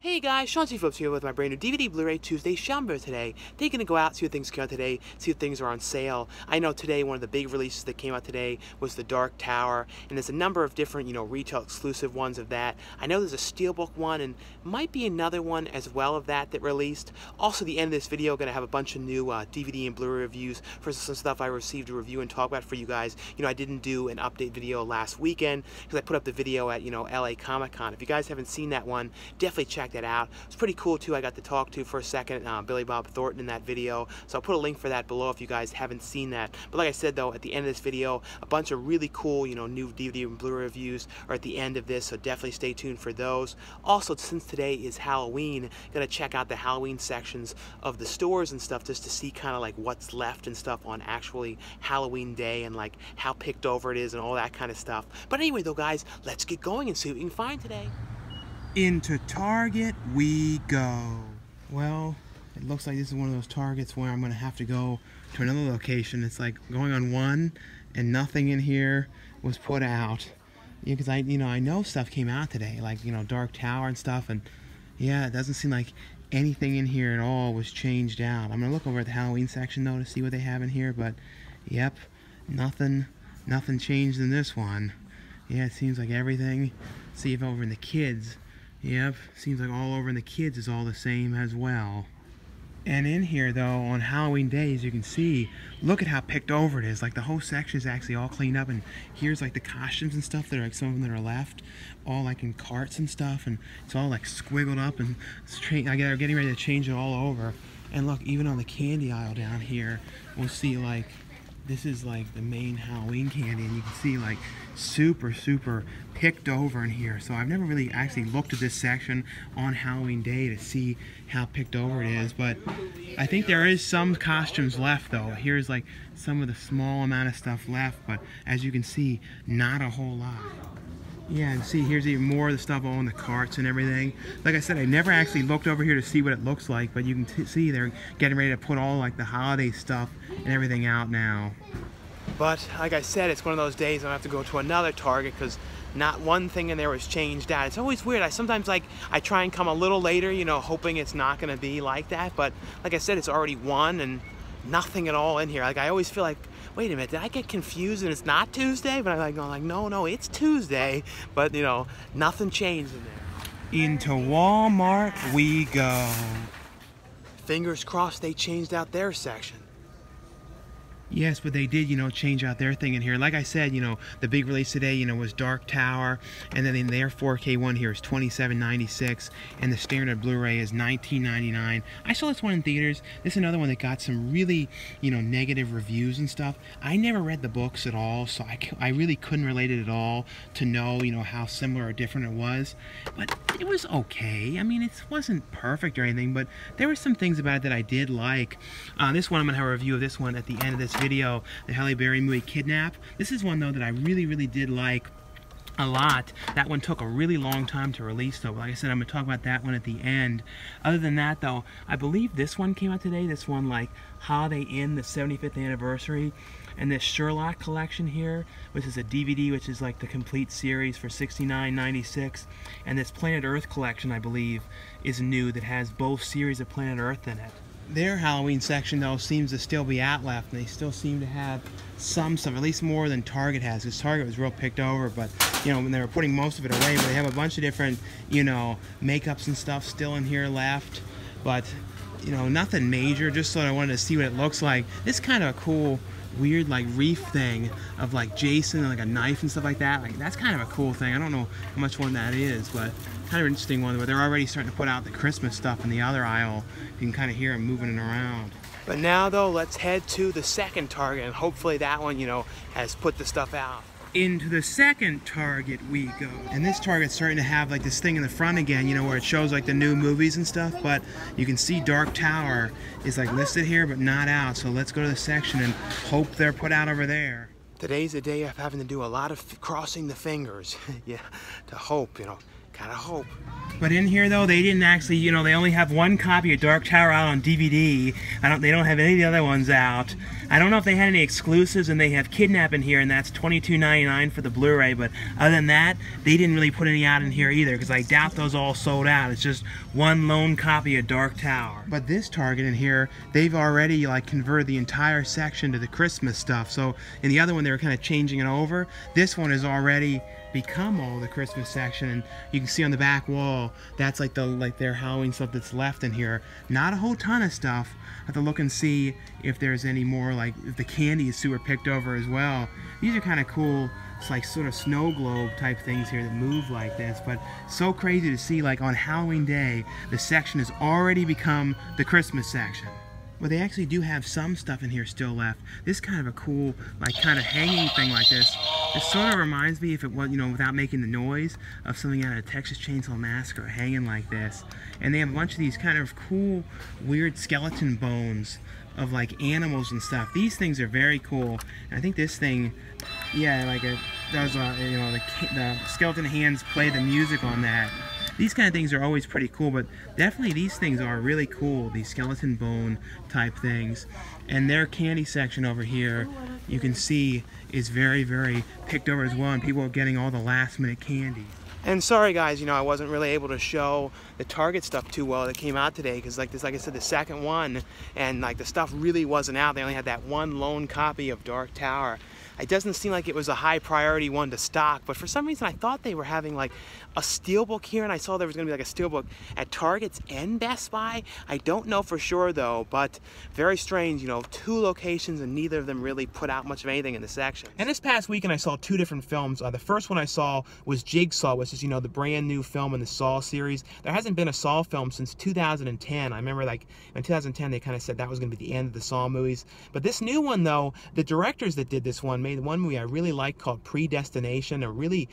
Hey guys, Sean C. Phillips here with my brand new DVD Blu-ray Tuesday Shamba today. They're going to go out, see what things came out today, see what things are on sale. I know today one of the big releases that came out today was The Dark Tower, and there's a number of different, retail exclusive ones of that. I know there's a Steelbook one, and might be another one as well of that released. Also, the end of this video, going to have a bunch of new DVD and Blu-ray reviews for some stuff I received to review and talk about for you guys. I didn't do an update video last weekend because I put up the video at, LA Comic-Con. If you guys haven't seen that one, definitely check that out. It's pretty cool too. I got to talk to for a second Billy Bob Thornton in that video, so I'll put a link for that below if you guys haven't seen that. But like I said though, at the end of this video, a bunch of really cool new DVD and Blu-ray reviews are at the end of this, so definitely stay tuned for those. Also, since today is Halloween, gonna check out the Halloween sections of the stores and stuff just to see kind of like what's left and stuff on actually Halloween day and like how picked over it is and all that kind of stuff. But anyway though guys, let's get going and see what we can find today. Into Target we go. Well, it looks like this is one of those Targets where I'm gonna have to go to another location. It's like going on one and nothing in here was put out. Because I know stuff came out today, like Dark Tower and stuff, and yeah, it doesn't seem like anything in here at all was changed out. I'm gonna look over at the Halloween section though to see what they have in here, but yep, nothing changed in this one. Yeah, it seems like everything. See if over in the kids. Yep, seems like all over in the kids is all the same as well. And in here though, on Halloween day, as you can see, look at how picked over it is. Like the whole section is actually all cleaned up, and here's like the costumes and stuff that are like some of them that are left, all like in carts and stuff, and it's all like squiggled up, and they're getting ready to change it all over. And look, even on the candy aisle down here, we'll see like this is like the main Halloween candy, and you can see like super picked over in here. So I've never really actually looked at this section on Halloween day to see how picked over it is, but I think there is some costumes left though. Here's like some of the small amount of stuff left, but as you can see, not a whole lot. Yeah, and see, here's even more of the stuff all in the carts and everything. Like I said, I never actually looked over here to see what it looks like, but you can see they're getting ready to put all like the holiday stuff and everything out now. But like I said, it's one of those days I have to go to another Target because not one thing in there was changed out. It's always weird. I sometimes I try and come a little later, hoping it's not going to be like that. But like I said, it's already 1 and nothing at all in here. Like I always feel like, wait a minute, did I get confused and it's not Tuesday? But I'm like, no, it's Tuesday. But nothing changed in there. Into Walmart we go. Fingers crossed they changed out their section. Yes, but they did, change out their thing in here. Like I said, the big release today, was Dark Tower, and then in their 4K one here is $27.96, and the standard Blu-ray is $19.99. I saw this one in theaters. This is another one that got some really, negative reviews and stuff. I never read the books at all, so I really couldn't relate it at all to know, how similar or different it was. But it was okay. I mean, it wasn't perfect or anything, but there were some things about it that I did like. This one, I'm going to have a review of this one at the end of this video, the Halle Berry movie Kidnap. This is one though that I really did like a lot. That one took a really long time to release though. Like I said, I'm going to talk about that one at the end. Other than that though, I believe this one came out today. This one like Holiday Inn, the 75th anniversary. And this Sherlock collection here, which is a DVD, which is like the complete series for $69.96. And this Planet Earth collection, I believe, is new, that has both series of Planet Earth in it. Their Halloween section though seems to still be out left, and they still seem to have some stuff, at least more than Target has, because Target was real picked over, but when they were putting most of it away. But they have a bunch of different makeups and stuff still in here left, but nothing major. Just sort of wanted to see what it looks like. This is kind of a cool weird like reef thing of like Jason and like a knife and stuff like that. Like that's kind of a cool thing. I don't know how much one that is, but kind of an interesting one. But they're already starting to put out the Christmas stuff in the other aisle. You can kind of hear them moving it around. But now though, let's head to the second Target, and hopefully that one has put the stuff out. Into the second Target we go. And this Target's starting to have like this thing in the front again, where it shows like the new movies and stuff, but you can see Dark Tower is like listed here but not out. So let's go to the section and hope they're put out over there. Today's a day of having to do a lot of crossing the fingers. Yeah, to hope, Gotta hope. But in here, though, they didn't actually, you know, they only have one copy of Dark Tower out on DVD. They don't have any of the other ones out. I don't know if they had any exclusives, and they have Kidnap in here, and that's $22.99 for the Blu-ray. But other than that, they didn't really put any out in here either, because I doubt those all sold out. It's just one lone copy of Dark Tower. But this Target in here, they've already like converted the entire section to the Christmas stuff. So in the other one, they were kind of changing it over. This one is already become all the Christmas section, and you can see on the back wall that's like their Halloween stuff that's left in here. Not a whole ton of stuff. I have to look and see if there's any more, like if the candy is super picked over as well. These are kind of cool. It's like sort of snow globe type things here that move like this, but so crazy to see, like on Halloween day the section has already become the Christmas section. But they actually do have some stuff in here still left. This is kind of a cool, like, kind of hanging thing like this. It sort of reminds me, if it was, you know, without making the noise, of something out of Texas Chainsaw Massacre hanging like this. And they have a bunch of these kind of cool, weird skeleton bones of like animals and stuff. These things are very cool. And I think this thing, yeah, like it does, you know, the skeleton hands play the music on that. These kind of things are always pretty cool, but definitely these things are really cool, these skeleton bone type things. And their candy section over here, you can see, is very, very picked over as well, and people are getting all the last minute candy. And sorry guys, you know, I wasn't really able to show the Target stuff too well that came out today, because like I said, the second one, and like the stuff really wasn't out. They only had that one lone copy of Dark Tower. It doesn't seem like it was a high priority one to stock, but for some reason I thought they were having like a Steelbook here, and I saw there was going to be like a Steelbook at Targets and Best Buy. I don't know for sure though, but very strange, you know, 2 locations and neither of them really put out much of anything in the section. And this past weekend I saw 2 different films. The first one I saw was Jigsaw, which is, you know, the brand new film in the Saw series. There hasn't been a Saw film since 2010. I remember like in 2010 they kind of said that was going to be the end of the Saw movies. But this new one though, the directors that did this one made one movie I really liked called Predestination, a really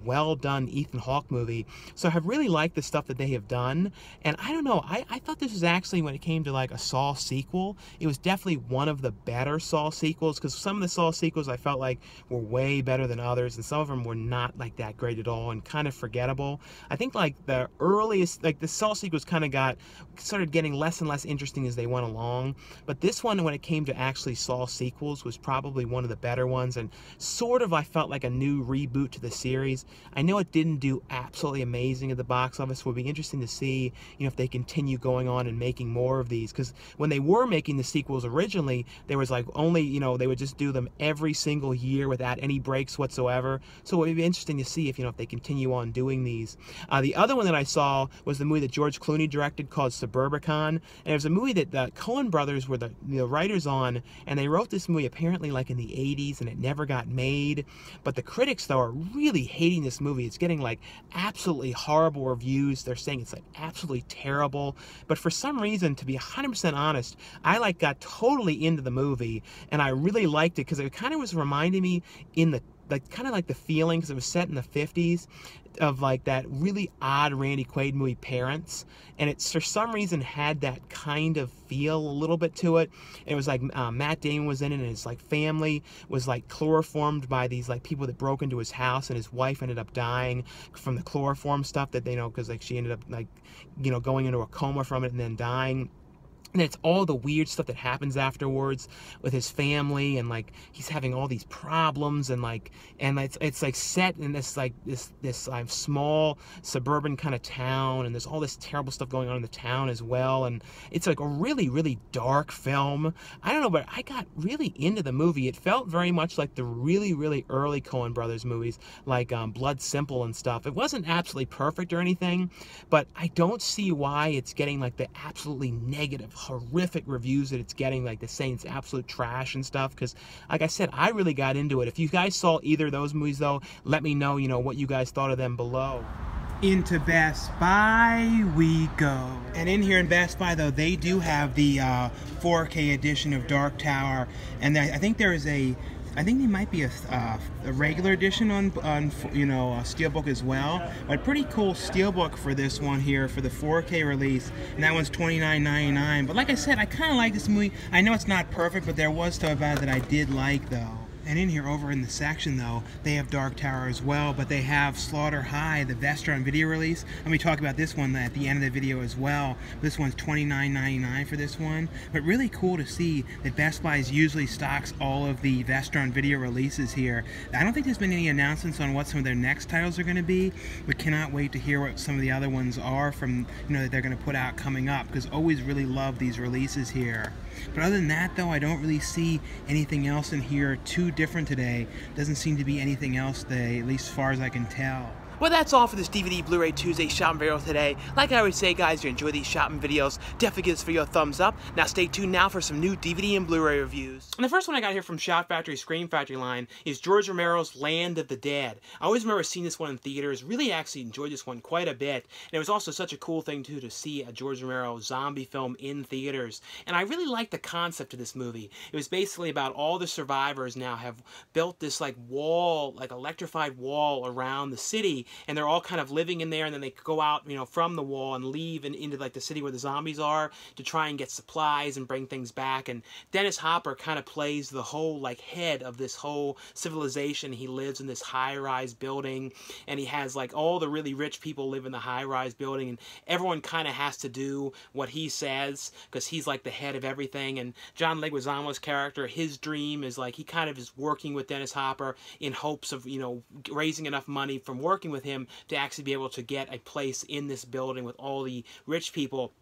well done Ethan Hawke movie. So I have really liked the stuff that they have done, and I don't know, I thought this was actually, when it came to like a Saw sequel, it was definitely one of the better Saw sequels, because some of the Saw sequels I felt like were way better than others, and some of them were not like that great at all and kind of forgettable. I think like the earliest, like the Saw sequels kind of started getting less and less interesting as they went along, but this one, when it came to actually Saw sequels, was probably one of the better ones, and sort of I felt like a new reboot to the series. I know it didn't do absolutely amazing at the box office. It would be interesting to see, you know, if they continue going on and making more of these, because when they were making the sequels originally, there was like only, you know, they would just do them every single year without any breaks whatsoever. So it would be interesting to see if, you know, if they continue on doing these. The other one that I saw was the movie that George Clooney directed called Suburbicon, and it was a movie that the Coen brothers were the writers on, and they wrote this movie apparently like in the 80s, and it never got made. But the critics though are really hating this movie. It's getting like absolutely horrible reviews. They're saying it's like absolutely terrible. But for some reason, to be 100% honest, I like got totally into the movie, and I really liked it because it kind of was reminding me in the kind of like the feeling, because it was set in the 50s, of like that really odd Randy Quaid movie Parents, and it for some reason had that kind of feel a little bit to it. And it was like Matt Damon was in it, and his like family was like chloroformed by these like people that broke into his house, and his wife ended up dying from the chloroform stuff that they know, because like she ended up like, you know, going into a coma from it and then dying. And it's all the weird stuff that happens afterwards with his family, and like he's having all these problems, and it's like set in this small suburban kind of town, and there's all this terrible stuff going on in the town as well, and it's like a really dark film. I don't know, but I got really into the movie. It felt very much like the really early Coen brothers movies, like Blood Simple and stuff. It wasn't absolutely perfect or anything, but I don't see why it's getting like the absolutely negative, horrific reviews that it's getting, like the saying it's absolute trash and stuff, because like I said, I really got into it. If you guys saw either of those movies though, let me know, you know, what you guys thought of them below. Into Best Buy we go. And in here in Best Buy though, they do have the 4K edition of Dark Tower, and I think there is I think there might be a regular edition on you know, Steelbook as well, but pretty cool Steelbook for this one here for the 4K release, and that one's $29.99. But like I said, I kind of like this movie. I know it's not perfect, but there was stuff about it that I did like though. And in here, over in the section, though, they have Dark Tower as well, but they have Slaughter High, the Vestron video release. Let me talk about this one at the end of the video as well. This one's $29.99 for this one. But really cool to see that Best Buy usually stocks all of the Vestron video releases here. I don't think there's been any announcements on what some of their next titles are going to be. We cannot wait to hear what some of the other ones are from, that they're going to put out coming up, because always really love these releases here. But other than that, though, I don't really see anything else in here too different today. Doesn't seem to be anything else today, at least as far as I can tell. Well, that's all for this DVD Blu-ray Tuesday shopping video today. Like I always say, guys, if you enjoy these shopping videos, definitely give this video a thumbs up. Now stay tuned now for some new DVD and Blu-ray reviews. And the first one I got here from Shout Factory Scream Factory line is George Romero's Land of the Dead. I always remember seeing this one in theaters. Really actually enjoyed this one quite a bit. And it was also such a cool thing, too, to see a George Romero zombie film in theaters. And I really liked the concept of this movie. It was basically about all the survivors now have built this like wall, like electrified wall around the city, and they're all kind of living in there, and then they go out, from the wall and leave and into like the city where the zombies are to try and get supplies and bring things back. And Dennis Hopper kind of plays the whole like head of this whole civilization. He lives in this high-rise building, and he has like all the really rich people live in the high-rise building, and everyone kind of has to do what he says because he's like the head of everything. And John Leguizamo's character, his dream is like he kind of is working with Dennis Hopper in hopes of raising enough money from working with him to actually be able to get a place in this building with all the rich people.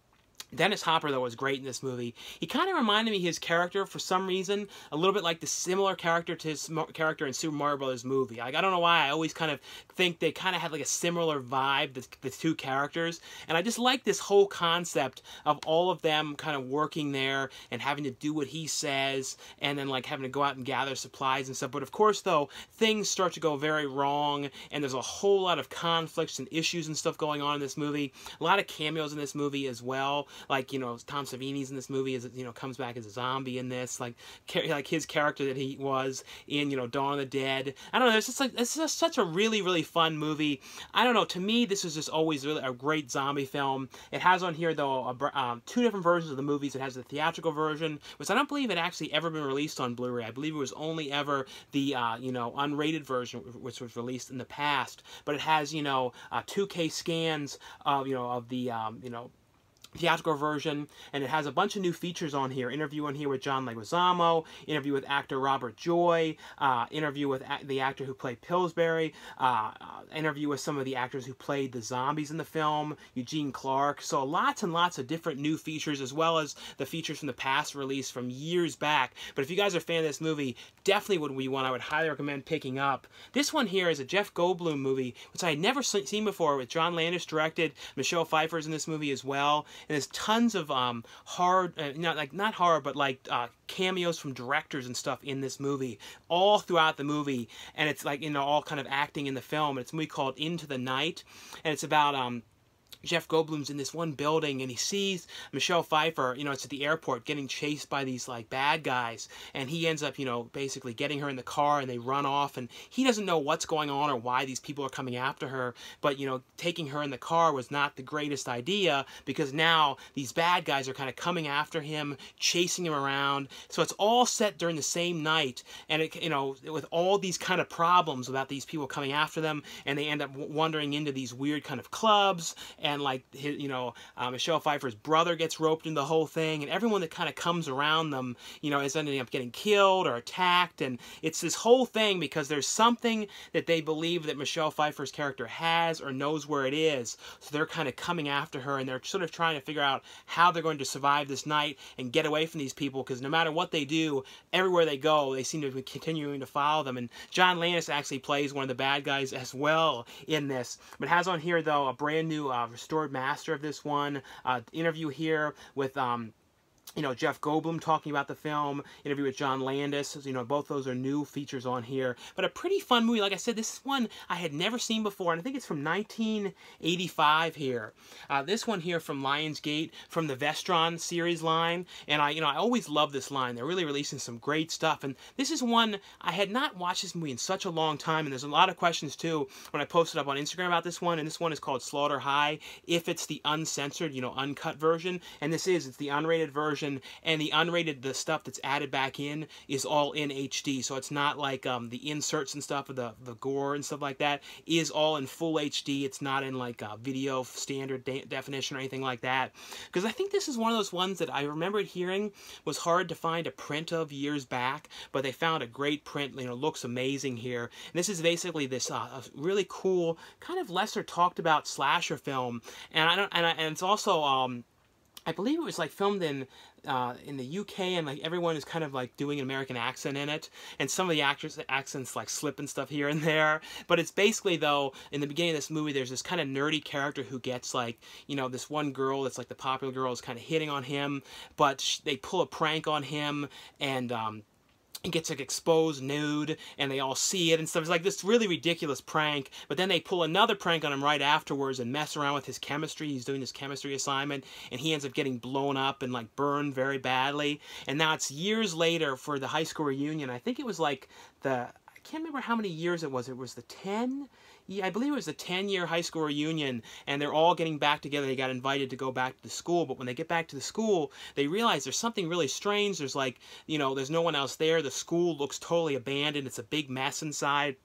Dennis Hopper, though, was great in this movie. He kind of reminded me, his character, for some reason, a little bit like the similar character to his character in Super Mario Bros. Movie. Like, I don't know why, I always kind of think they kind of had like a similar vibe, the two characters. And I just like this whole concept of all of them kind of working there and having to do what he says, and then like having to go out and gather supplies and stuff. But of course, though, things start to go very wrong, and there's a whole lot of conflicts and issues and stuff going on in this movie. A lot of cameos in this movie as well. Like, Tom Savini's in this movie, as comes back as a zombie in this, like his character that he was in, Dawn of the Dead. I don't know, it's just such a really, really fun movie. I don't know, to me, this is just always really a great zombie film. It has on here, though, two different versions of the movies. It has the theatrical version, which I don't believe it actually ever been released on Blu-ray. I believe it was only ever the, unrated version, which was released in the past. But it has, 2K scans of, of the, theatrical version, and it has a bunch of new features on here. Interview on here with John Leguizamo, interview with actor Robert Joy, interview with the actor who played Pillsbury, interview with some of the actors who played the zombies in the film, Eugene Clark. So lots and lots of different new features, as well as the features from the past release from years back. But if you guys are a fan of this movie, definitely would be one I would highly recommend picking up. This one here is a Jeff Goldblum movie, which I had never seen before, with John Landis directed. Michelle Pfeiffer's in this movie as well. And there's tons of not horror, but like cameos from directors and stuff in this movie, all throughout the movie. And it's like, all kind of acting in the film. It's a movie called Into the Night, and it's about Jeff Goldblum's in this one building, and he sees Michelle Pfeiffer, it's at the airport, getting chased by these, like, bad guys, and he ends up, basically getting her in the car, and they run off, and he doesn't know what's going on or why these people are coming after her, but, taking her in the car was not the greatest idea, because now these bad guys are kind of coming after him, chasing him around. So it's all set during the same night, and it, with all these kind of problems about these people coming after them, and they end up wandering into these weird kind of clubs, and like Michelle Pfeiffer's brother gets roped into the whole thing, and everyone that kind of comes around them, is ending up getting killed or attacked. And it's this whole thing because there's something that they believe that Michelle Pfeiffer's character has or knows where it is. So they're kind of coming after her, and they're sort of trying to figure out how they're going to survive this night and get away from these people, because no matter what they do, everywhere they go, they seem to be continuing to follow them. And John Landis actually plays one of the bad guys as well in this. But it has on here, though, a brand new restored master of this one, interview here with Jeff Goldblum talking about the film, interview with John Landis. Both those are new features on here. But a pretty fun movie. Like I said, this is one I had never seen before, and I think it's from 1985 here. This one here from Lionsgate, from the Vestron series line. And I always love this line. They're really releasing some great stuff. And this is one, I had not watched this movie in such a long time, and there's a lot of questions, too, when I posted up on Instagram about this one. And this one is called Slaughter High, if it's the uncensored, uncut version. And it's the unrated version. version, and the unrated, the stuff that's added back in, is all in HD. So it's not like the inserts and stuff, or the gore and stuff like that is all in full HD. It's not in like video standard definition or anything like that. Because I think this is one of those ones that I remember hearing was hard to find a print of years back, but they found a great print. You know, looks amazing here. And this is basically this really cool, kind of lesser talked about slasher film, and it's also I believe it was like filmed in the UK, and like everyone is kind of like doing an American accent in it, and some of the actors' accents like slip and stuff here and there. But it's basically, though, in the beginning of this movie, there's this kind of nerdy character who gets like, you know, this one girl that's like the popular girl is kind of hitting on him, but they pull a prank on him, and he gets like exposed nude, and they all see it and stuff. It's like this really ridiculous prank, but then they pull another prank on him right afterwards and mess around with his chemistry. He's doing his chemistry assignment, and he ends up getting blown up and like burned very badly. And now it's years later for the high school reunion. I think it was like I can't remember how many years it was. It was the 10? Yeah, I believe it was the 10-year high school reunion, and they're all getting back together. They got invited to go back to the school, but when they get back to the school, they realize there's something really strange. There's like, you know, there's no one else there. The school looks totally abandoned. It's a big mess inside.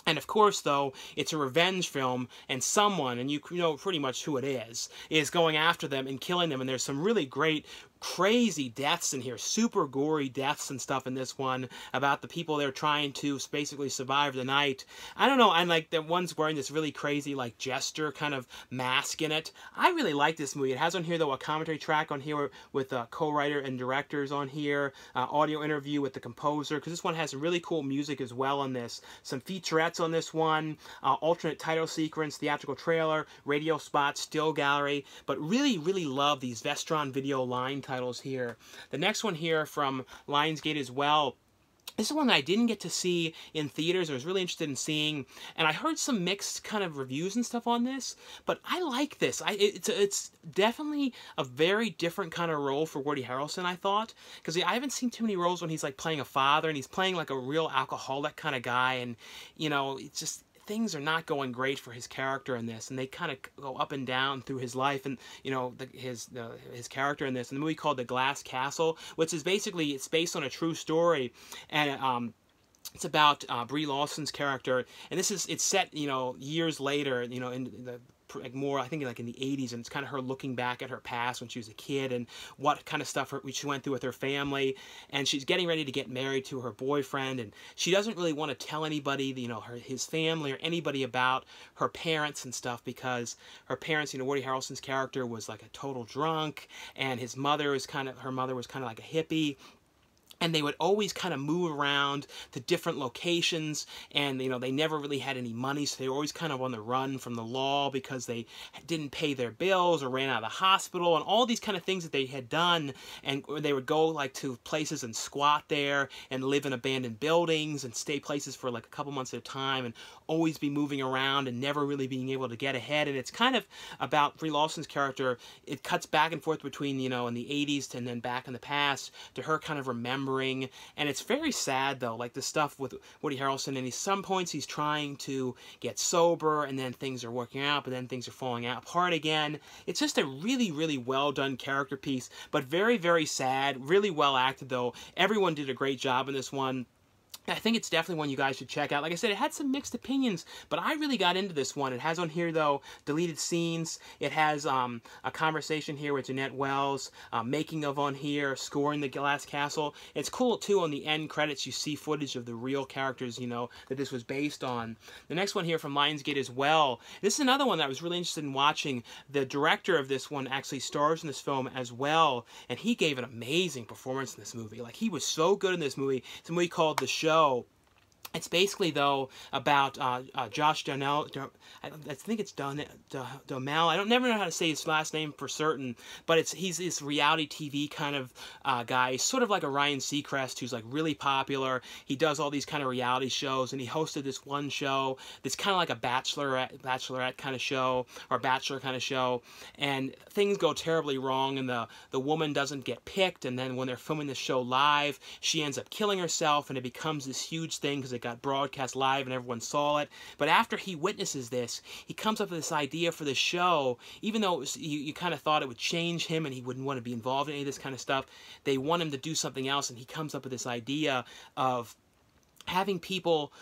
And of course, though, it's a revenge film, and someone, and you know pretty much who it is going after them and killing them. And there's some really great, crazy deaths in here, super gory deaths and stuff in this one, about the people they're trying to basically survive the night. I don't know, and like the one's wearing this really crazy like jester kind of mask in it. I really like this movie. It has on here, though, a commentary track on here with co-writer and directors on here, audio interview with the composer, because this one has some really cool music as well on this. Some featurettes on this one, alternate title sequence, theatrical trailer, radio spot, still gallery, but really, really love these Vestron Video line titles here. The next one here from Lionsgate as well. This is one that I didn't get to see in theaters. I was really interested in seeing, and I heard some mixed kind of reviews and stuff on this, but I like this. It's definitely a very different kind of role for Woody Harrelson, I thought, because I haven't seen too many roles when he's like playing a father, and he's playing like a real alcoholic kind of guy, and you know, it's just, things are not going great for his character in this, and they kind of go up and down through his life, and you know, his character in this. And the movie called The Glass Castle, which is basically, it's based on a true story, and it's about Brie Larson's character, and it's set, you know, years later, you know, in the like more, I think, like in the 80s, and it's kind of her looking back at her past when she was a kid and what kind of stuff she went through with her family, and she's getting ready to get married to her boyfriend, and she doesn't really want to tell anybody, you know, his family or anybody about her parents and stuff, because her parents, you know, Woody Harrelson's character was like a total drunk, and her mother was kind of like a hippie. And they would always kind of move around to different locations, and, you know, they never really had any money, so they were always kind of on the run from the law because they didn't pay their bills or ran out of the hospital, and all these kind of things that they had done. And they would go like to places and squat there and live in abandoned buildings and stay places for like a couple months at a time, and always be moving around and never really being able to get ahead. And it's kind of about Brie Larson's character. It cuts back and forth between, you know, in the 80s and then back in the past to her kind of remembering. And it's very sad, though, like the stuff with Woody Harrelson, and at some points he's trying to get sober, and then things are working out, but then things are falling apart again. It's just a really, really well done character piece, but very, very sad. Really well acted, though. Everyone did a great job in this one. I think it's definitely one you guys should check out. Like I said, it had some mixed opinions, but I really got into this one. It has on here, though, deleted scenes. It has a conversation here with Jeanette Wells, making of on here, scoring The Glass Castle. It's cool, too, on the end credits, you see footage of the real characters, you know, that this was based on. The next one here from Lionsgate as well. This is another one that I was really interested in watching. The director of this one actually stars in this film as well, and he gave an amazing performance in this movie. Like, he was so good in this movie. It's a movie called The Show. It's basically, though, about Josh Duhamel. I think it's Duhamel. I don't never know how to say his last name for certain, but he's this reality TV kind of guy. He's sort of like a Ryan Seacrest, who's like really popular. He does all these kind of reality shows, and he hosted this one show that's kind of like a bachelorette kind of show, or bachelor kind of show, and things go terribly wrong, and the woman doesn't get picked, and then when they're filming the show live, she ends up killing herself, and it becomes this huge thing because it got broadcast live and everyone saw it. But after he witnesses this, he comes up with this idea for this show. Even though it was, you kind of thought it would change him and he wouldn't want to be involved in any of this kind of stuff, they want him to do something else, and he comes up with this idea of having people,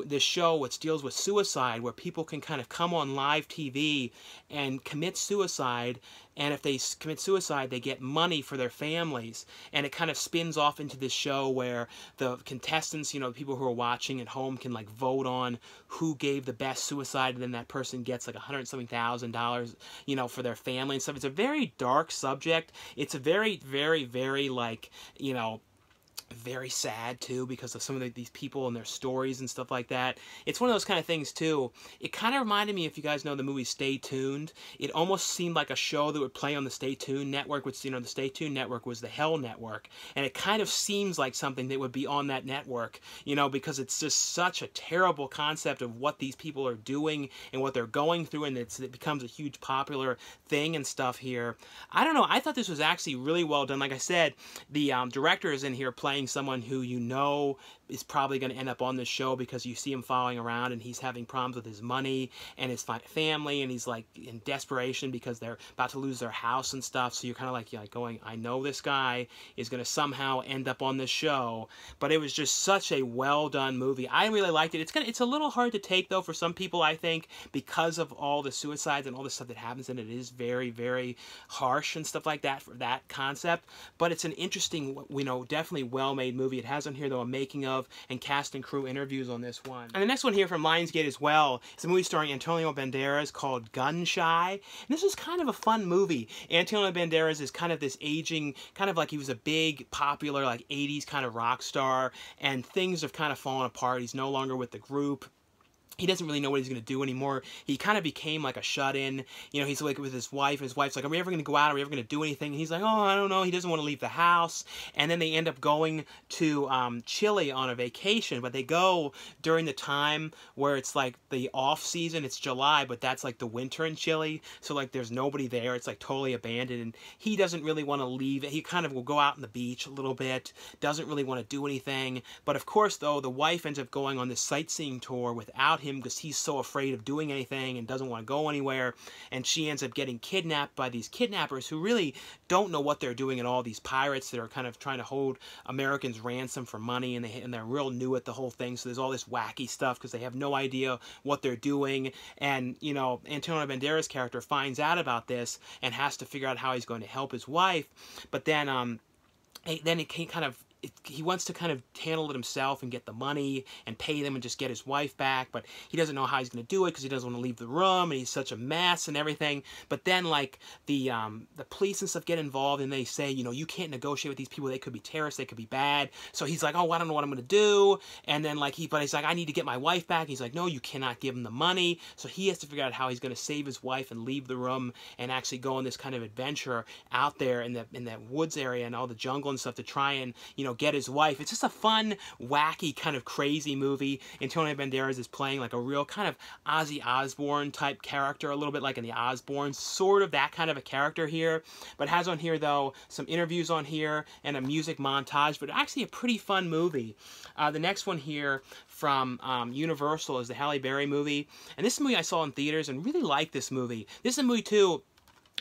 this show which deals with suicide, where people can kind of come on live TV and commit suicide, and if they commit suicide, they get money for their families. And it kind of spins off into this show where the contestants, you know, the people who are watching at home can like vote on who gave the best suicide, and then that person gets like $100-something-thousand, you know, for their family and stuff. It's a very dark subject. It's a very, very, very like, you know, very sad too, because of some of these people and their stories and stuff like that. It's one of those kind of things too. It kind of reminded me, if you guys know the movie Stay Tuned, it almost seemed like a show that would play on the Stay Tuned network, which, you know, the Stay Tuned network was the Hell network, and it kind of seems like something that would be on that network, you know, because it's just such a terrible concept of what these people are doing and what they're going through, and it becomes a huge popular thing and stuff here. I don't know, I thought this was actually really well done. Like I said, the director is in here playing someone who, you know, is probably going to end up on this show, because you see him following around and he's having problems with his money and his family, and he's like in desperation because they're about to lose their house and stuff. So you're kind of like going, I know this guy is going to somehow end up on this show. But it was just such a well done movie. I really liked it. It's a little hard to take though for some people, I think, because of all the suicides and all the stuff that happens in it. It is very, very harsh and stuff like that for that concept. But it's an interesting, you know, definitely well-made movie. It has on here though a making of and cast and crew interviews on this one. And the next one here from Lionsgate as well is a movie starring Antonio Banderas called Gun Shy. And this was kind of a fun movie. Antonio Banderas is kind of this aging, kind of like he was a big, popular, like 80s kind of rock star, and things have kind of fallen apart. He's no longer with the group. He doesn't really know what he's going to do anymore. He kind of became like a shut-in. You know, he's like with his wife, and his wife's like, are we ever going to go out? Are we ever going to do anything? And he's like, oh, I don't know. He doesn't want to leave the house. And then they end up going to Chile on a vacation, but they go during the time where it's like the off-season. It's July, but that's like the winter in Chile. So like there's nobody there. It's like totally abandoned, and he doesn't really want to leave. He kind of will go out on the beach a little bit, doesn't really want to do anything. But of course, though, the wife ends up going on this sightseeing tour without him, because he's so afraid of doing anything and doesn't want to go anywhere, and she ends up getting kidnapped by these kidnappers who really don't know what they're doing at all. These pirates that are kind of trying to hold Americans ransom for money, and they're real new at the whole thing, so there's all this wacky stuff because they have no idea what they're doing. And, you know, Antonio Banderas' character finds out about this and has to figure out how he's going to help his wife. But then it kind of, he wants to kind of handle it himself and get the money and pay them and just get his wife back, but he doesn't know how he's going to do it because he doesn't want to leave the room, and he's such a mess and everything. But then, like, the police and stuff get involved, and they say, you know, you can't negotiate with these people. They could be terrorists. They could be bad. So he's like, oh, I don't know what I'm going to do. And then, like, but he's like, I need to get my wife back. He's like, no, you cannot give him the money. So he has to figure out how he's going to save his wife and leave the room and actually go on this kind of adventure out there in that woods area and all the jungle and stuff to try and, you know, get his wife. It's just a fun, wacky, kind of crazy movie. Antonio Banderas is playing like a real kind of Ozzy Osbourne type character, a little bit like in the Osbournes, sort of that kind of a character here. But has on here, though, some interviews on here and a music montage, but actually a pretty fun movie. The next one here from Universal is the Halle Berry movie. And this movie I saw in theaters and really liked this movie. This is a movie, too,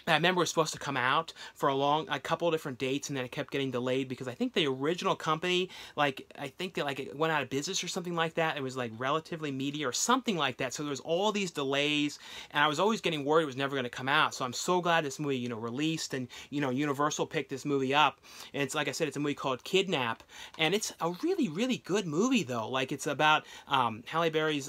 I remember it was supposed to come out for a couple of different dates, and then it kept getting delayed because I think the original company, like, I think that, like, it went out of business or something like that. It was, like, relatively media or something like that. So there was all these delays, and I was always getting worried it was never going to come out. So I'm so glad this movie, you know, released, and, you know, Universal picked this movie up. And it's, like I said, it's a movie called Kidnap, and it's a really, really good movie, though. Like, it's about Halle Berry's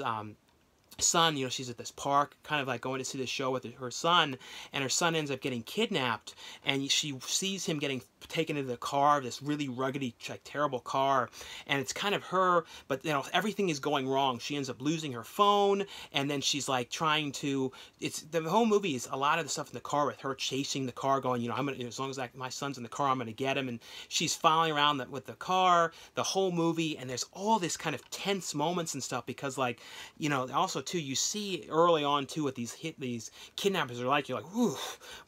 son, you know, she's at this park, kind of like going to see this show with her son, and her son ends up getting kidnapped, and she sees him getting taken into the car, this really ruggedy, like, terrible car, and it's kind of her, but, you know, everything is going wrong. She ends up losing her phone, and then she's, like, trying to, the whole movie is a lot of the stuff in the car with her chasing the car, going, you know, I'm gonna, as long as my son's in the car, I'm gonna get him, and she's following around with the car the whole movie, and there's all this kind of tense moments and stuff, because, like, you know, also, too, you see early on, too, what these kidnappers are like. You're like, ooh,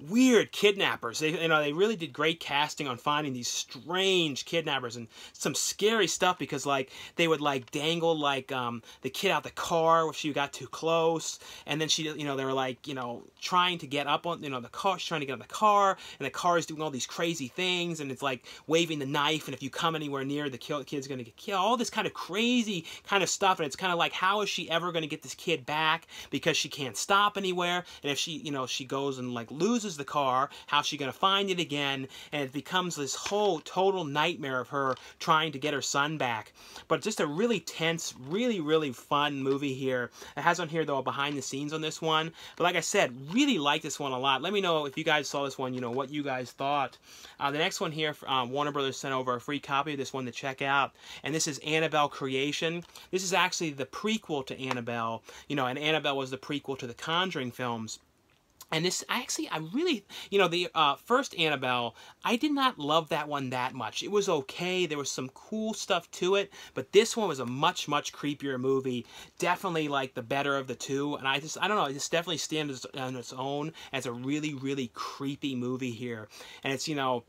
weird kidnappers. They, you know, they really did great casting focusing on finding these strange kidnappers and some scary stuff, because like they would like dangle like the kid out the car if she got too close, and then she, you know, they were like, you know, trying to get up on, you know, the car, she's trying to get on the car, and the car is doing all these crazy things, and it's like waving the knife, and if you come anywhere near the kid's going to get killed, all this kind of crazy kind of stuff. And it's kind of like, how is she ever going to get this kid back, because she can't stop anywhere, and if she, you know, she goes and like loses the car, how's she going to find it again? And it becomes this whole total nightmare of her trying to get her son back. But just a really tense, really fun movie here. It has on here though a behind the scenes on this one, but like I said, really like this one a lot. Let me know if you guys saw this one, you know, what you guys thought. The next one here, Warner Brothers sent over a free copy of this one to check out, and this is Annabelle Creation. This is actually the prequel to Annabelle, you know, and Annabelle was the prequel to the Conjuring films. And this, I really, you know, the first Annabelle, I did not love that one that much. It was okay. There was some cool stuff to it, but this one was a much creepier movie. Definitely like the better of the two. And I don't know, it just definitely stands on its own as a really creepy movie here. And it's, you know,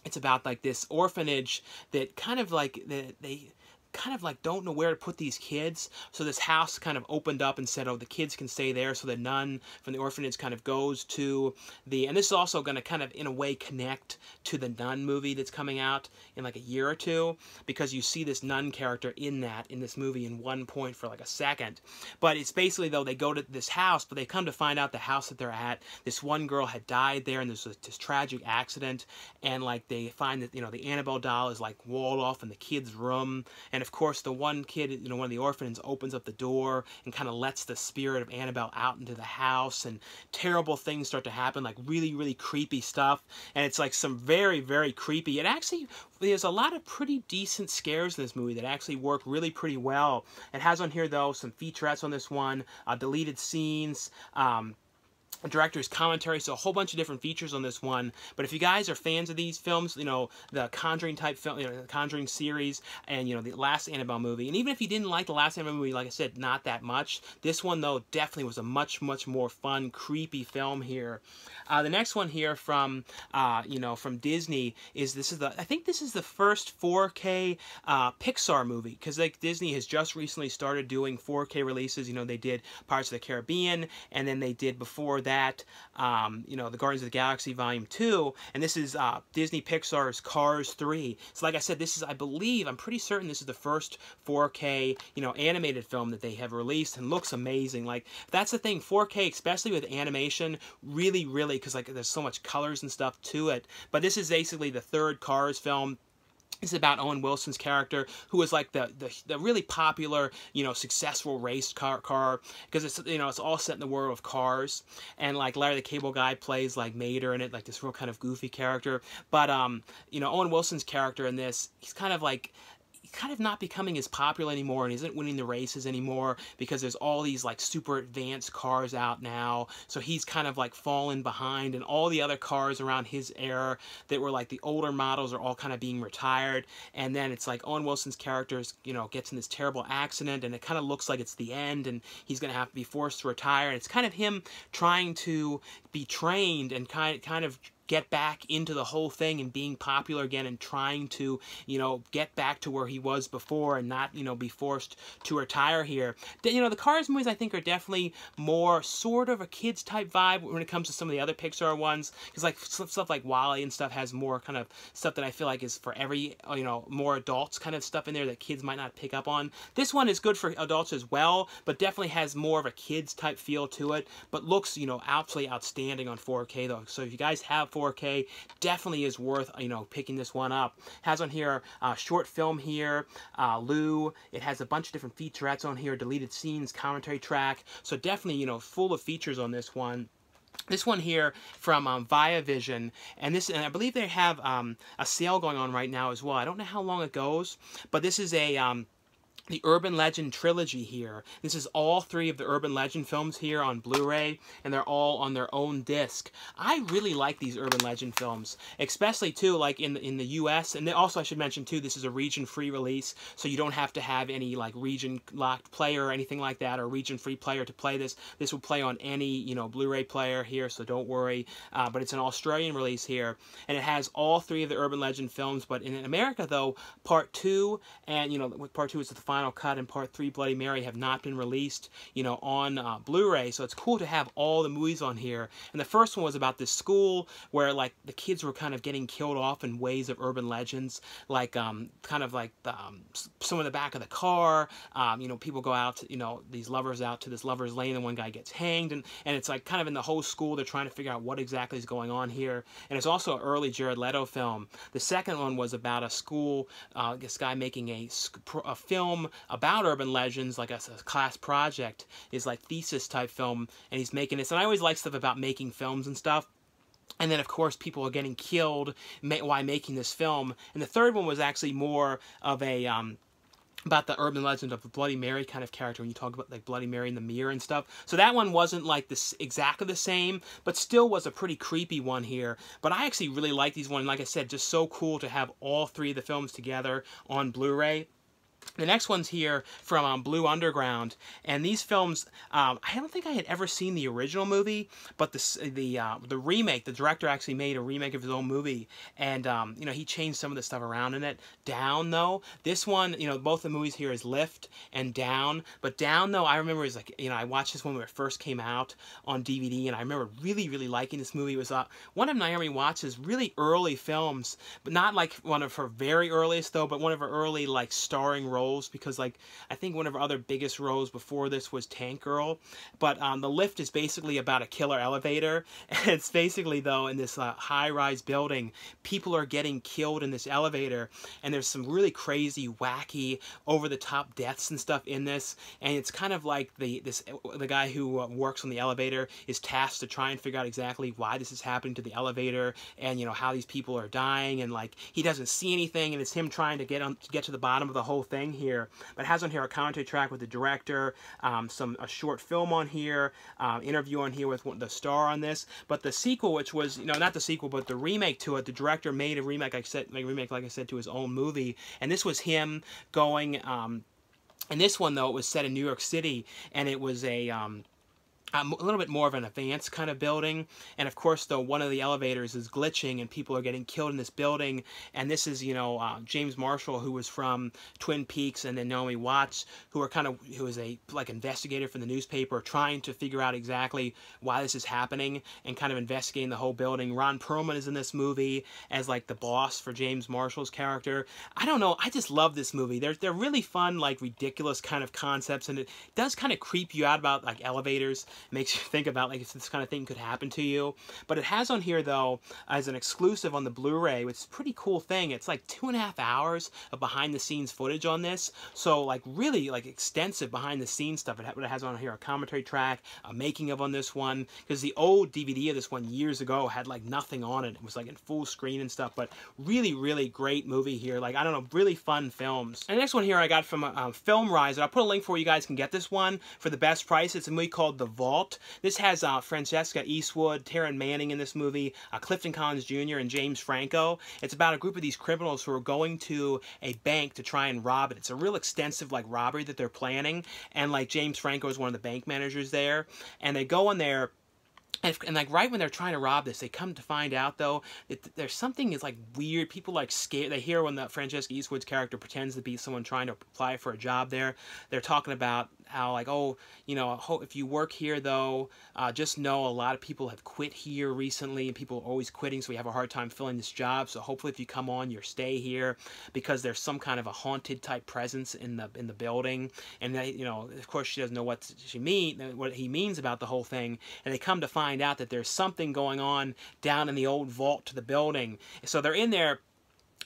it's about like this orphanage that kind of like, they kind of like don't know where to put these kids, so this house kind of opened up and said, oh, the kids can stay there, so the nun from the orphanage kind of goes to the, and this is also going to kind of in a way connect to the Nun movie that's coming out in like a year or two, because you see this nun character in this movie in one point for like a second. But it's basically though, they go to this house, but they come to find out the house that they're at, this one girl had died there, and there's this tragic accident, and like they find that, you know, the Annabelle doll is like walled off in the kid's room, and of course the one kid, you know, one of the orphans opens up the door and kind of lets the spirit of Annabelle out into the house, and terrible things start to happen, like really creepy stuff. And it's like some very creepy, it actually, there's a lot of pretty decent scares in this movie that actually work really pretty well. It has on here though some featurettes on this one, deleted scenes, director's commentary, so a whole bunch of different features on this one. But if you guys are fans of these films, you know, the Conjuring type film, you know, the Conjuring series, and you know, the last Annabelle movie, and even if you didn't like the last Annabelle movie, like I said, not that much, this one though definitely was a much more fun, creepy film here. The next one here from you know, from Disney is, this is the, I think this is the first 4K Pixar movie, because like Disney has just recently started doing 4K releases. You know, they did Pirates of the Caribbean, and then they did before that, you know, the Guardians of the Galaxy Volume 2, and this is Disney Pixar's Cars 3. So like I said, this is, I believe, I'm pretty certain this is the first 4K, you know, animated film that they have released, and looks amazing. Like, that's the thing, 4K, especially with animation, really, because like there's so much colors and stuff to it. But this is basically the third Cars film. It's about Owen Wilson's character, who is like the really popular, you know, successful race car, because it's, you know, it's all set in the world of cars, and like Larry the Cable Guy plays like Mater in it, like this real kind of goofy character. But you know, Owen Wilson's character in this, he's kind of like, not becoming as popular anymore, and isn't winning the races anymore, because there's all these like super advanced cars out now, so he's kind of like fallen behind, and all the other cars around his era that were like the older models are all kind of being retired. And then it's like Owen Wilson's character, you know, gets in this terrible accident, and it kind of looks like it's the end, and he's going to have to be forced to retire, and it's kind of him trying to be trained and kind of get back into the whole thing and being popular again, and trying to, you know, get back to where he was before, and not, you know, be forced to retire here. You know, the Cars movies I think are definitely more sort of a kids type vibe when it comes to some of the other Pixar ones, because like stuff like WALL-E and stuff has more kind of stuff that I feel like is for every, you know, more adults kind of stuff in there that kids might not pick up on. This one is good for adults as well, but definitely has more of a kids type feel to it, but looks, you know, absolutely outstanding on 4K though. So if you guys have 4K, definitely is worth, you know, picking this one up. Has on here short film here, Lou. It has a bunch of different featurettes on here, deleted scenes, commentary track. So definitely, you know, full of features on this one. This one here from Viavision, and I believe they have a sale going on right now as well. I don't know how long it goes, but this is a the Urban Legend Trilogy here. This is all 3 of the Urban Legend films here on Blu-ray, and they're all on their own disc. I really like these Urban Legend films, especially too like in the US, and then also I should mention too, this is a region-free release, so you don't have to have any like region-locked player or anything like that, or region-free player to play this. This will play on any, you know, Blu-ray player here, so don't worry. But it's an Australian release here, and it has all 3 of the Urban Legend films. But in America though, Part 2 and, you know, Part 2 is the final cut, and Part 3, Bloody Mary, have not been released, you know, on Blu-ray, so it's cool to have all the movies on here. And the first one was about this school where, like, the kids were kind of getting killed off in ways of urban legends, like, kind of like someone in the back of the car, you know, people go out, you know, these lovers out to this lover's lane, and one guy gets hanged, and it's like kind of in the whole school, they're trying to figure out what exactly is going on here. And it's also an early Jared Leto film. The second one was about a school, this guy making a film about urban legends, like a class project, is like thesis type film, and he's making this. And I always like stuff about making films and stuff. And then, of course, people are getting killed while making this film. And the third one was actually more of a about the urban legend of the Bloody Mary kind of character, when you talk about like Bloody Mary in the mirror and stuff. So that one wasn't like this exactly the same, but still was a pretty creepy one here. But I actually really like these ones. Like I said, just so cool to have all 3 of the films together on Blu-ray. The next one's here from Blue Underground, and these films, I don't think I had ever seen the original movie, but the remake, the director actually made a remake of his own movie, and you know, he changed some of the stuff around in it. Down though, this one, you know, both the movies here is Lift and Down, but Down though, I remember is like, you know, I watched this one when it first came out on DVD, and I remember really liking this movie. It was one of Naomi Watts' really early films, but not like one of her very earliest though, but one of her early like starring roles, because like I think one of her other biggest roles before this was Tank Girl. But The Lift is basically about a killer elevator, and it's basically though in this high-rise building, people are getting killed in this elevator, and there's some really crazy, wacky, over-the-top deaths and stuff in this, and it's kind of like the guy who works on the elevator is tasked to try and figure out exactly why this is happening to the elevator, and you know, how these people are dying, and like he doesn't see anything, and it's him trying to get to the bottom of the whole thing here. But it has on here a commentary track with the director, a short film on here, interview on here with the star on this. But the sequel, which was, you know, not the sequel, but the remake to it, the director made a remake, like I said, to his own movie, and this was him going. And this one though, it was set in New York City, and it was a little bit more of an advanced kind of building, and of course though, one of the elevators is glitching and people are getting killed in this building. And this is, you know, James Marshall, who was from Twin Peaks, and then Naomi Watts, who is a like investigator for the newspaper, trying to figure out exactly why this is happening and kind of investigating the whole building. Ron Perlman is in this movie as like the boss for James Marshall's character. I don't know, I just love this movie. They're really fun, like ridiculous kind of concepts, and it does kind of creep you out about like elevators. Makes you think about like if this kind of thing could happen to you. But it has on here though as an exclusive on the Blu-ray, which is a pretty cool thing. It's like 2.5 hours of behind the scenes footage on this, so like really like extensive behind the scenes stuff. It has on here a commentary track, a making of on this one, because the old DVD of this one years ago had like nothing on it. It was like in full screen and stuff, but really great movie here. Like, I don't know, really fun films. And the next one here I got from Film Rise, and I'll put a link for where you guys can get this one for the best price. It's a movie called The Vault. This has Francesca Eastwood, Taryn Manning in this movie, Clifton Collins Jr., and James Franco. It's about a group of these criminals who are going to a bank to try and rob it. It's a real extensive like robbery that they're planning, and like James Franco is one of the bank managers there, and they go in there. And like right when they're trying to rob this, they come to find out though that there's something is like weird. People like scared. They hear when the Francesca Eastwood's character pretends to be someone trying to apply for a job there. They're talking about how like, oh, you know, if you work here though, just know a lot of people have quit here recently, and people are always quitting, so we have a hard time filling this job. So hopefully if you come on, you stay here, because there's some kind of a haunted type presence in the building. And they, you know, of course she doesn't know what he means about the whole thing, and they come to find out that there's something going on down in the old vault to the building. So they're in there,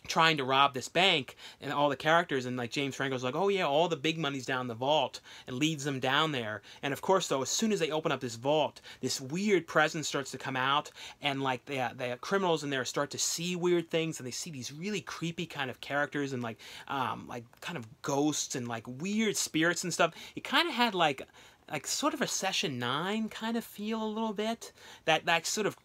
trying to rob this bank, and all the characters, and like James Franco's like, oh yeah, all the big money's down the vault, and leads them down there. And of course though, as soon as they open up this vault, this weird presence starts to come out, and like the criminals in there start to see weird things, and they see these really creepy kind of characters, and like kind of ghosts and like weird spirits and stuff. It kind of had like sort of a Session 9 kind of feel a little bit. That sort of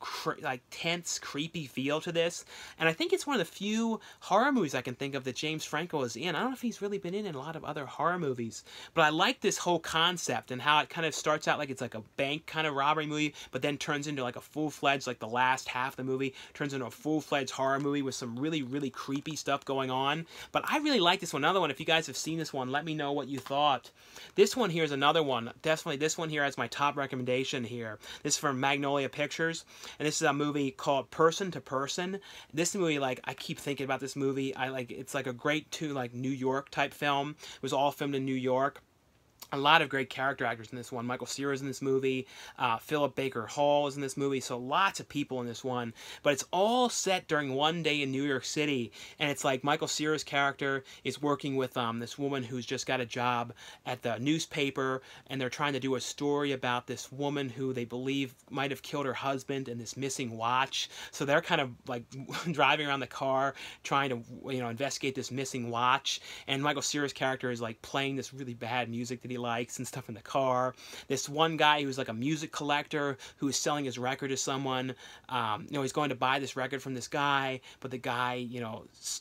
like tense, creepy feel to this. And I think it's one of the few horror movies I can think of that James Franco is in. I don't know if he's really been in a lot of other horror movies, but I like this whole concept and how it kind of starts out like it's like a bank kind of robbery movie, but then turns into like a full-fledged, like the last half of the movie turns into a full-fledged horror movie with some really, really creepy stuff going on. But I really like this one. Another one, if you guys have seen this one, let me know what you thought. This one here is another one. Definitely this one here has my top recommendation here. This is from Magnolia Pictures, and this is a movie called Person to Person. This movie, like, I keep thinking about this movie. It's like a great New York type film. It was all filmed in New York. A lot of great character actors in this one. Michael Cera is in this movie. Philip Baker Hall is in this movie. So lots of people in this one. But it's all set during one day in New York City. And it's like Michael Cera's character is working with this woman who's just got a job at the newspaper. And they're trying to do a story about this woman who they believe might have killed her husband and this missing watch. So they're kind of like driving around the car trying to, investigate this missing watch. And Michael Cera's character is like playing this really bad music that he likes and stuff in the car. This one guy who's like a music collector who is selling his record to someone. He's going to buy this record from this guy, but the guy,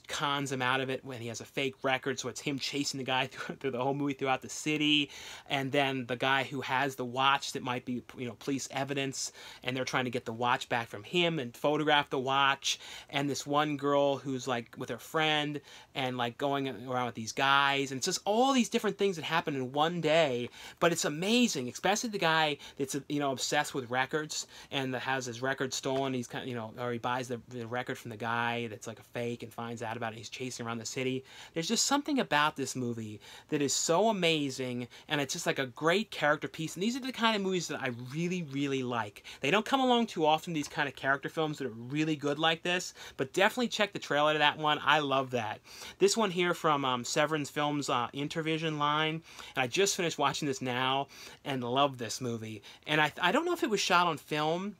cons him out of it when he has a fake record. So it's him chasing the guy through the whole movie throughout the city. And then the guy who has the watch that might be, police evidence, and they're trying to get the watch back from him and photograph the watch. And this one girl who's like with her friend and like going around with these guys. And it's just all these different things that happen in one day, but it's amazing, especially the guy that's obsessed with records and that has his record stolen. He's kind of, or he buys the record from the guy that's like a fake and finds out about it. He's chasing around the city. There's just something about this movie that is so amazing, and it's just like a great character piece. And these are the kind of movies that I really, really like. They don't come along too often, these kind of character films that are really good like this, but definitely check the trailer to that one. I love that. This one here from Severance Films Intervision line, and I just finished watching this now and love this movie. And I don't know if it was shot on film,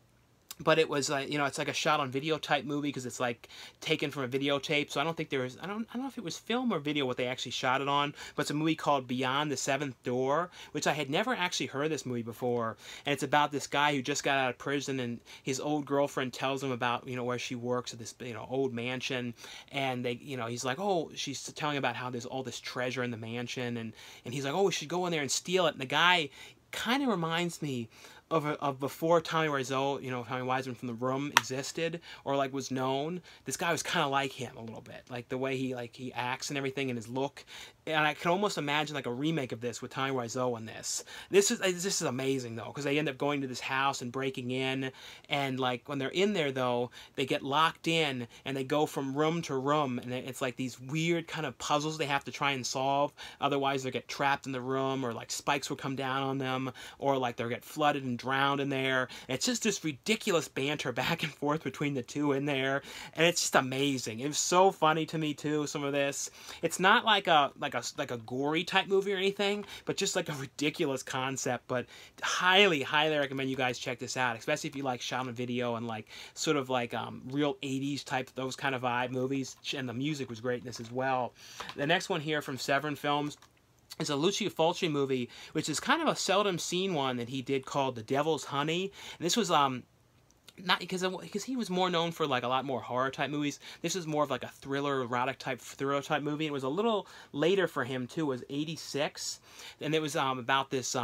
but it was it's like a shot on video type movie because it's like taken from a videotape. So I don't think there was, I don't know if it was film or video what they actually shot it on, but it's a movie called Beyond the Seventh Door, which I had never actually heard of this movie before. And it's about this guy who just got out of prison, and his old girlfriend tells him about where she works at this old mansion, and they he's like, oh, she's telling about how there's all this treasure in the mansion, and he's like, oh, we should go in there and steal it. And the guy kind of reminds me of before Tommy Wiseau, Tommy Wiseau from The Room existed or like was known. This guy was kind of like him a little bit, like the way he acts and everything, and his look. And I can almost imagine like a remake of this with Tommy Wiseau in this. This is amazing though, because they end up going to this house and breaking in, and like when they're in there though, they get locked in and they go from room to room, and it's like these weird kind of puzzles they have to try and solve. Otherwise they get trapped in the room, or like spikes will come down on them, or like they'll get flooded and drowned in there. And it's just this ridiculous banter back and forth between the two in there, and it's just amazing. It was so funny to me too, some of this. It's not like a gory type movie or anything, but just like a ridiculous concept. But highly recommend you guys check this out, especially if you like shot on video and like sort of like real 80s type, those kind of vibe movies. And the music was great in this as well. The next one here from Severin Films is a Lucio Fulci movie, which is kind of a seldom seen one that he did, called The Devil's Honey. And this was not because he was more known for like a lot more horror type movies. This is more of like a thriller, erotic type thriller type movie. It was a little later for him too. It was 86, and it was about this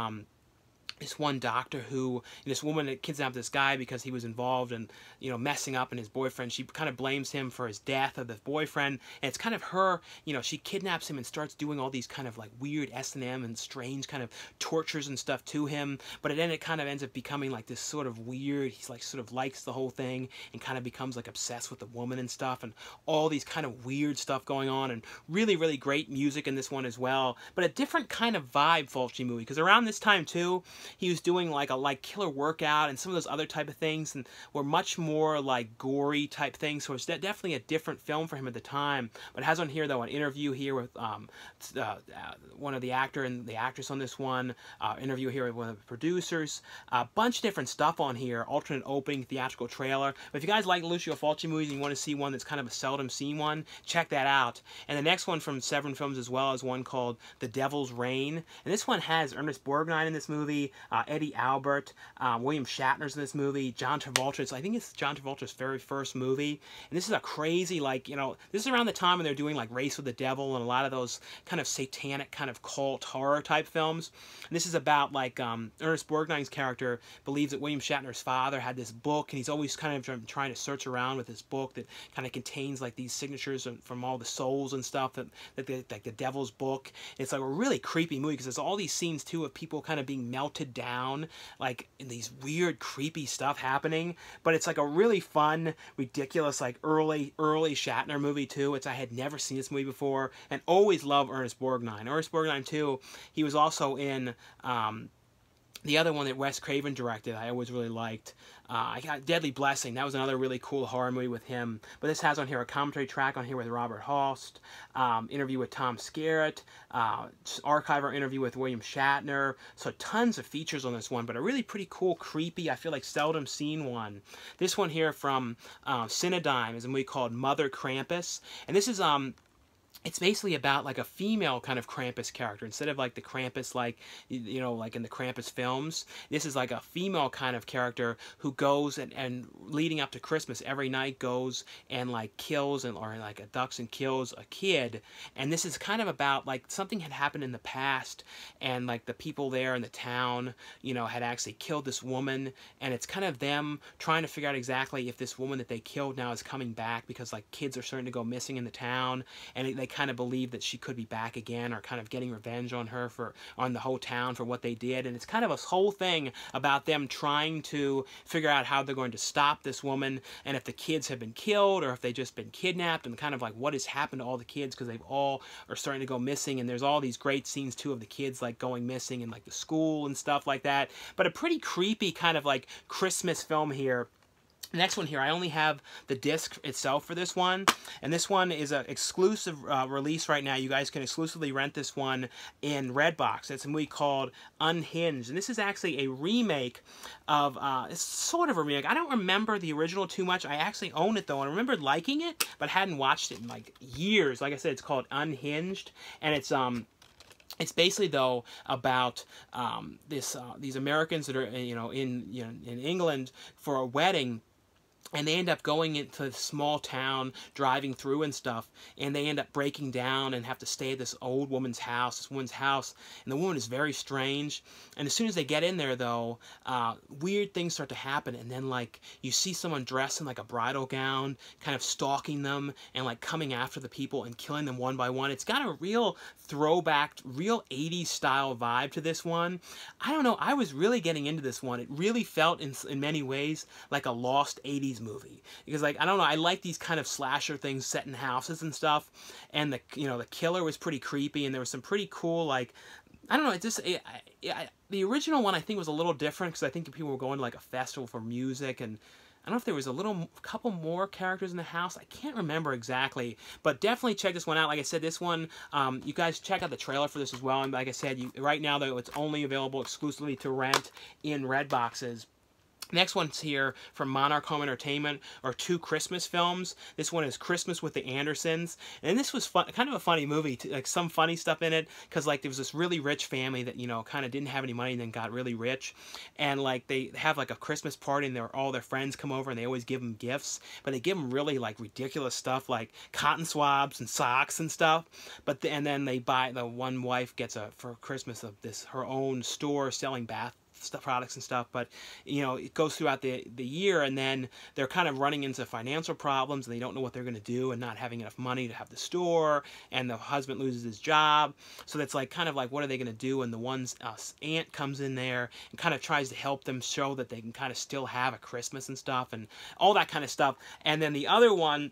this one doctor who, this woman that kidnapped this guy because he was involved in, messing up, and his boyfriend, she kind of blames him for his death of the boyfriend, and it's kind of her, she kidnaps him and starts doing all these kind of like weird S&M and strange kind of tortures and stuff to him, but then it kind of ends up becoming like this sort of weird, he's like sort of likes the whole thing and kind of becomes like obsessed with the woman and stuff, and all these kind of weird stuff going on, and really, really great music in this one as well, but a different kind of vibe Fulci movie, because around this time too, he was doing like a Killer Workout and some of those other type of things, and were much more like gory type things. So it's definitely a different film for him at the time. But it has on here though an interview here with one of the actor and the actress on this one, interview here with one of the producers, a bunch of different stuff on here, alternate opening, theatrical trailer. But if you guys like Lucio Fulci movies and you want to see one that's kind of a seldom seen one, check that out. And the next one from Severin Films as well is one called The Devil's Reign. And this one has Ernest Borgnine in this movie, Eddie Albert, William Shatner's in this movie, John Travolta. So I think it's John Travolta's very first movie. And this is a crazy, like, you know, this is around the time when they're doing like Race with the Devil and a lot of those kind of satanic kind of cult horror type films. And this is about like Ernest Borgnine's character believes that William Shatner's father had this book, and he's always kind of trying to search around with this book that kind of contains like these signatures from all the souls and stuff that like the Devil's Book. And it's like a really creepy movie because there's all these scenes too of people kind of being melted down, like in these weird creepy stuff happening. But it's like a really fun, ridiculous, like early Shatner movie too. I had never seen this movie before, and always loved Ernest Borgnine. Ernest Borgnine too, he was also in the other one that Wes Craven directed, I always really liked. I got Deadly Blessing. That was another really cool horror movie with him. But this has on here a commentary track on here with Robert Holst, interview with Tom Skerritt, archival interview with William Shatner. So tons of features on this one, but a really pretty cool, creepy, I feel like seldom seen one. This one here from Cinedigm is a movie called Mother Krampus. And this is it's basically about like a female kind of Krampus character. Instead of like the Krampus, like, you know, like in the Krampus films, this is like a female kind of character who goes and leading up to Christmas every night goes and like kills or like abducts and kills a kid. And this is kind of about like something had happened in the past, and like the people there in the town, you know, had actually killed this woman, and it's kind of them trying to figure out exactly if this woman that they killed now is coming back, because like kids are starting to go missing in the town, and they kind of believe that she could be back again, or kind of getting revenge on her on the whole town for what they did. And it's kind of a whole thing about them trying to figure out how they're going to stop this woman, and if the kids have been killed or if they've just been kidnapped, and kind of like what has happened to all the kids, because they've all are starting to go missing. And there's all these great scenes too of the kids like going missing in like the school and stuff like that. But a pretty creepy kind of like Christmas film here. The next one here, I only have the disc itself for this one, and this one is an exclusive release right now. You guys can exclusively rent this one in Redbox. It's a movie called Unhinged, and this is actually a remake of, it's sort of a remake. I don't remember the original too much. I actually own it though, and I remember liking it, but hadn't watched it in like years. Like I said, it's called Unhinged, and it's basically though about these Americans that are in England for a wedding. And they end up going into a small town, driving through and stuff, and they end up breaking down and have to stay at this old woman's house, and the woman is very strange. And as soon as they get in there, though, weird things start to happen, and then, like, you see someone dressed in, like, a bridal gown, kind of stalking them, and, like, coming after the people and killing them one by one. It's got a real throwback, real 80s style vibe to this one. I don't know, I was really getting into this one. It really felt, in many ways, like a lost 80s movie, because like I don't know, I like these kind of slasher things set in houses and stuff, and the killer was pretty creepy, and there was some pretty cool, like, I don't know, the original one I think was a little different, because I think people were going to like a festival for music, and I don't know if there was a couple more characters in the house. I can't remember exactly, but definitely check this one out. Like I said, this one, you guys check out the trailer for this as well. And like I said, right now though, it's only available exclusively to rent in Redboxes. Next one's here from Monarch Home Entertainment, or two Christmas films. This one is Christmas with the Andersons, and this was kind of a funny movie, like some funny stuff in it, because like there was this really rich family that kind of didn't have any money and then got really rich, and like they have like a Christmas party, and all their friends come over, and they always give them gifts, but they give them really like ridiculous stuff like cotton swabs and socks and stuff. And then the one wife gets for Christmas her own store selling bath products and stuff, but it goes throughout the year, and then they're kind of running into financial problems, and they don't know what they're going to do, and not having enough money to have the store, and the husband loses his job, so that's like kind of like what are they going to do, and the one's aunt comes in there and kind of tries to help them, show that they can kind of still have a Christmas and stuff, and all that kind of stuff. And then the other one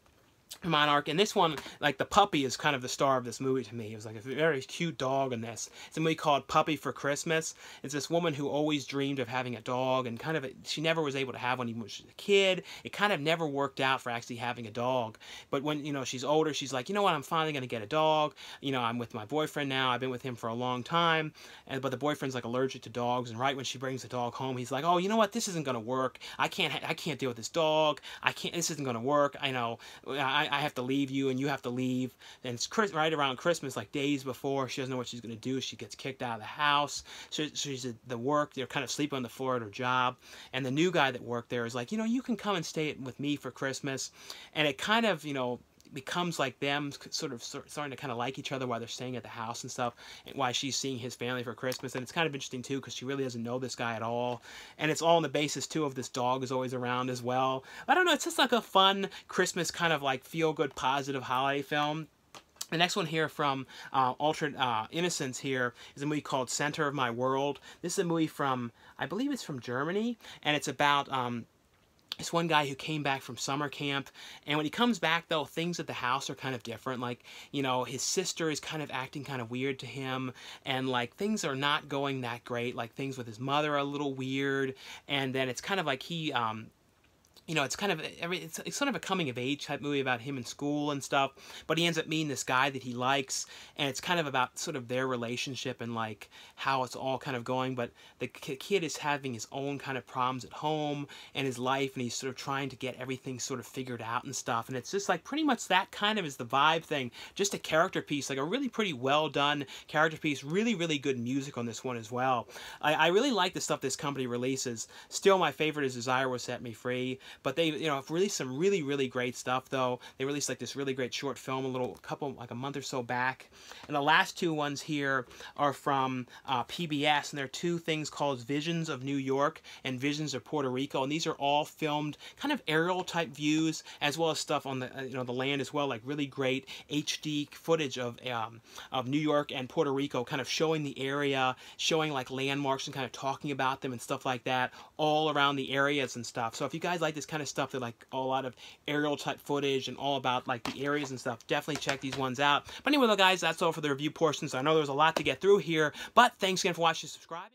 Monarch, and this one, like the puppy is kind of the star of this movie to me. It was like a very cute dog in this. It's a movie called Puppy for Christmas. It's this woman who always dreamed of having a dog, and kind of she never was able to have one even when she was a kid. It kind of never worked out for actually having a dog. But when, you know, she's older, she's like, you know what, I'm finally going to get a dog. You know, I'm with my boyfriend now. I've been with him for a long time, but the boyfriend's like allergic to dogs, and right when she brings the dog home, he's like, oh, you know what, this isn't going to work. I can't deal with this dog. This isn't going to work. I know. I have to leave you and you have to leave. And it's right around Christmas, like days before. She doesn't know what she's going to do. She gets kicked out of the house. She's at the work. They're kind of sleeping on the floor at her job. And the new guy that worked there is like, you know, you can come and stay with me for Christmas. And it kind of, you know, becomes like them sort of starting to kind of like each other while they're staying at the house and stuff, and why she's seeing his family for Christmas. And it's kind of interesting too, because she really doesn't know this guy at all, and it's all on the basis too of this dog is always around as well. I don't know, it's just like a fun Christmas kind of like feel-good positive holiday film. The next one here from Altered Innocence here is a movie called Center of My World. This is a movie from, I believe it's from Germany, and it's about this one guy who came back from summer camp, and when he comes back, though, things at the house are kind of different. Like, you know, his sister is kind of acting kind of weird to him, and, like, things are not going that great. Like, things with his mother are a little weird, and then it's kind of like he, you know, it's kind of it's sort of a coming of age type movie about him in school and stuff, but he ends up meeting this guy that he likes, and it's kind of about sort of their relationship and like how it's all kind of going. But the kid is having his own kind of problems at home and his life, and he's sort of trying to get everything sort of figured out and stuff. And it's just like pretty much that kind of is the vibe thing. Just a character piece, like a really pretty well done character piece. Really, really good music on this one as well. I really like the stuff this company releases. Still, my favorite is Desire Will Set Me Free. But they, you know, have released some really, really great stuff, though. They released, like, this really great short film like a month or so back. And the last two ones here are from PBS, and they're two things called Visions of New York and Visions of Puerto Rico. And these are all filmed kind of aerial-type views, as well as stuff on the, you know, the land as well, like really great HD footage of New York and Puerto Rico, kind of showing the area, showing, like, landmarks and kind of talking about them and stuff like that, all around the areas and stuff. So if you guys like this kind of stuff, that like a lot of aerial type footage and all about like the areas and stuff, definitely check these ones out. But anyway though, guys, that's all for the review portions. I know there's a lot to get through here, but thanks again for watching, subscribing.